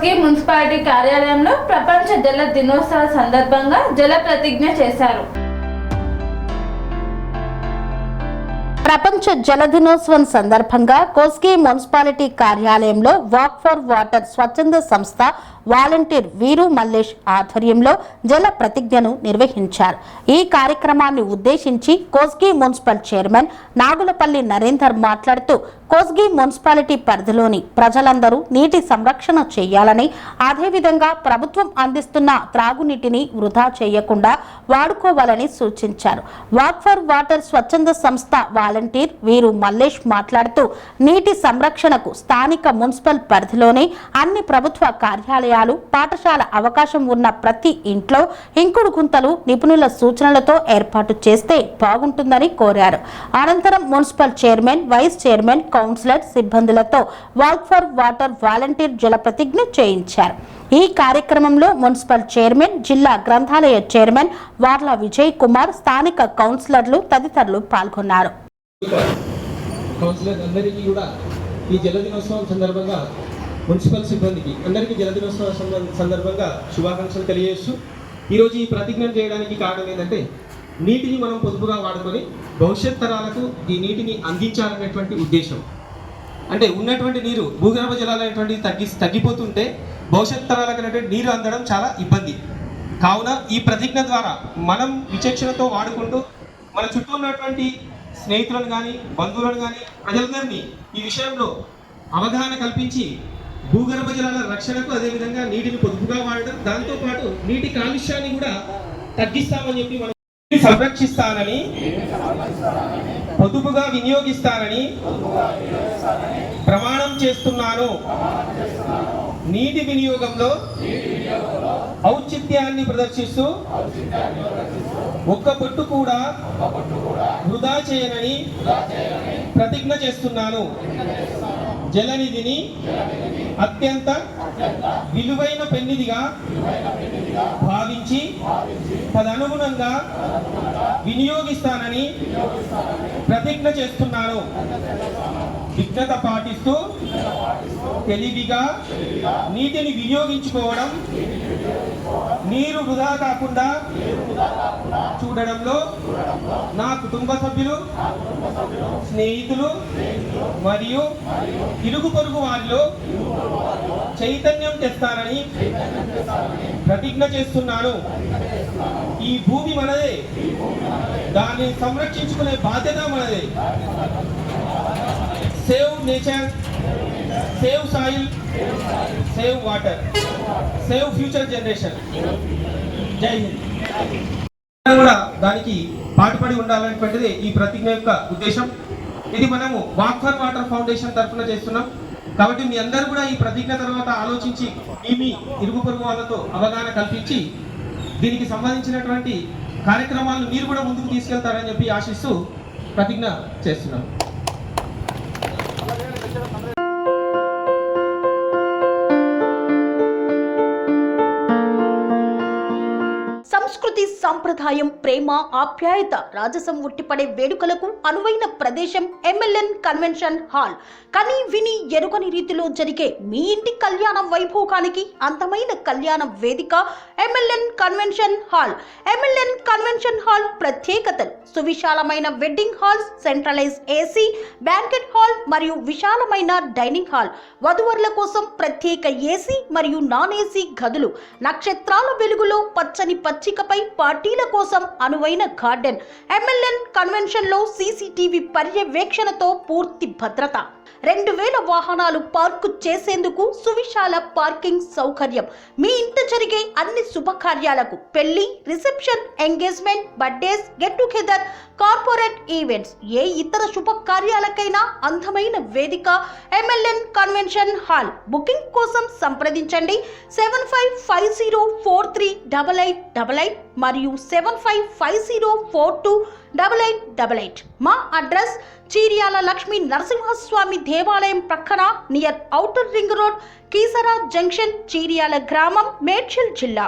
Kosgi municipality కార్యాలయంలో ప్రపంచ జల దినోత్సవ సందర్భంగా జల ప్రతిజ్ఞ చేశారు. ప్రపంచ జల దినోత్సవం సందర్భంగా కోస్గి మున్సిపాలిటీ కార్యాలయంలో వాక్ ఫర్ వాటర్ స్వచ్ఛంద సంస్థ వాలంటీర్ వీరు మల్లేష్ ఆధ్వర్యంలో జల ప్రతిజ్ఞను నిర్వహించారు. ఈ కార్యక్రమాన్ని ఉద్దేశించి కోస్గి మున్సిపల్ చైర్మన్ నాగులపల్లి నరేందర్ మాట్లాడుతూ కోస్గి మున్సిపాలిటీ పరిధిలోని ప్రజలందరూ నీటి సంరక్షణ చేయాలని, అదేవిధంగా ప్రభుత్వం అందిస్తున్న త్రాగునీటిని వృధా చేయకుండా వాడుకోవాలని సూచించారు. వాక్ ఫర్ వాటర్ స్వచ్ఛంద సంస్థ వాలంటీర్ వీరు మల్లేష్ మాట్లాడుతూ నీటి సంరక్షణకు స్థానిక మున్సిపల్ పరిధిలోని అన్ని ప్రభుత్వ కార్యాలయాలు, పాఠశాల అవకాశం ఉన్న ప్రతి ఇంట్లో ఇంకుడు గుంతలు నిపుణుల సూచనలతో ఏర్పాటు చేస్తే బాగుంటుందని కోరారు. అనంతరం municipal chairman, vice chairman, councillor సిబ్బందులతో వాక్ ఫర్ వాటర్ వాలంటీర్ జల ప్రతిజ్ఞ చేయించారు. ఈ కార్యక్రమంలో మున్సిపల్ చైర్మన్, జిల్లా గ్రంథాలయ చైర్మన్ వార్ల విజయ్ కుమార్, స్థానిక కౌన్సిలర్లు తదితరులు పాల్గొన్నారు. ఈ జల దినోత్సవం సందర్భంగా మున్సిపల్ సిబ్బందికి అందరికీ జల దినోత్సవ సందర్భంగా శుభాకాంక్షలు తెలియజేస్తూ ఈరోజు ఈ ప్రతిజ్ఞ చేయడానికి కారణం ఏంటంటే నీటిని మనం పొదుపుగా వాడుకొని భవిష్యత్ తరాలకు ఈ నీటిని అందించాలనేటువంటి ఉద్దేశం. అంటే ఉన్నటువంటి నీరు భూగర్భ జలాలు అనేటువంటివి తగ్గిపోతుంటే భవిష్యత్ తరాలకు అనేటువంటి నీరు అందడం చాలా ఇబ్బంది. కావున ఈ ప్రతిజ్ఞ ద్వారా మనం విచక్షణతో వాడుకుంటూ మన చుట్టూ ఉన్నటువంటి స్నేహితులను కానీ, బంధువులను కానీ, ప్రజలందరినీ ఈ విషయంలో అవగాహన కల్పించి భూగర్భ జలాల రక్షణకు, అదేవిధంగా నీటిని పొదుపుగా వాడడం, దాంతోపాటు నీటి కాలుష్యాన్ని కూడా తగ్గిస్తామని చెప్పి మనం సంరక్షిస్తానని, పొదుపుగా వినియోగిస్తానని ప్రమాణం చేస్తున్నాను. నీటి వినియోగంలో ఔచిత్యాన్ని ప్రదర్శిస్తూ ఒక్క పొట్టు కూడా వృధా చేయనని ప్రతిజ్ఞ చేస్తున్నాను. జలనిధిని అత్యంత విలువైన పెన్నిధిగా భావించి తదనుగుణంగా వినియోగిస్తానని ప్రతిజ్ఞ చేస్తున్నాను. విజ్ఞత పాటిస్తూ తెలివిగా నీటిని వినియోగించుకోవడం, నీరు వృధా కాకుండా చూడడంలో నా కుటుంబ సభ్యులు, స్నేహితులు మరియు ఇరుగు పొరుగు వారిలో చైతన్యం తెస్తానని ప్రతిజ్ఞ చేస్తున్నాను. ఈ భూమి మనదే, దాన్ని సంరక్షించుకునే బాధ్యత మనదే. Save nature, save soil, save water, save future generation. జై హింద్. కూడా దానికి పాటుపడి ఉండాలనేటువంటిది ఈ ప్రతిజ్ఞ యొక్క ఉద్దేశం. ఇది మనము వాక్ ఫర్ వాటర్ ఫౌండేషన్ తరఫున చేస్తున్నాం. కాబట్టి మీ అందరూ కూడా ఈ ప్రతిజ్ఞ తర్వాత ఆలోచించి మీ ఇరుగు పొరుగు వాళ్ళతో అవగాహన కల్పించి దీనికి సంబంధించినటువంటి కార్యక్రమాలను మీరు కూడా ముందుకు తీసుకెళ్తారని చెప్పి ఆశిస్తూ ప్రతిజ్ఞ చేస్తున్నాం. సంస్కృతి, సంప్రదాయం, ప్రేమ, ఆప్యాయత, రాజసం ఉట్టిపడే వేడుకలకు అనువైన ప్రదేశం ఎంఎల్ఎన్ కన్వెన్షన్ హాల్. కని విని ఎరుగని రీతిలో జరిగే మీ ఇంటి కళ్యాణ వైభోగానికి అందమైన కళ్యాణ వేదిక MLN convention hall. MLN convention hall ప్రత్యేకతలు: సువిశాలమైన wedding halls, centralise AC banquet hall మరియు విశాలమైన డైనింగ్ హాల్, వధువరుల కోసం ప్రత్యేక ఏసీ మరియు నాన్ ఏసీ గదులు, నక్షత్రాల వెలుగులో పచ్చని పచ్చికపై పార్టీల కోసం అనువైన గార్డెన్. ఎంఎల్ఎన్ కన్వెన్షన్ లో సీసీటీవీ పర్యవేక్షణతో పూర్తి భద్రత, 2000 వాహనాలు పార్కు చేసేందుకు సువిశాల పార్కింగ్ సౌకర్యం. మీ ఇంట జరిగే అన్ని శుభకార్యాలకు, పెళ్లి, reception, engagement, birthdays, get together, corporate events, ఏ ఇతర శుభకార్యాలకైనా అందమైన వేదిక ఎంఎల్ఎన్ కన్వెన్షన్ హాల్. బుకింగ్ కోసం సంప్రదించండి 7550438888 మరియు 7550428888. మా అడ్రస్ చీర్యాల లక్ష్మీ నరసింహస్వామి దేవాలయం ప్రక్కన, near outer ring road, Keesara junction, Cheeryal గ్రామం, మేడ్చల్ జిల్లా.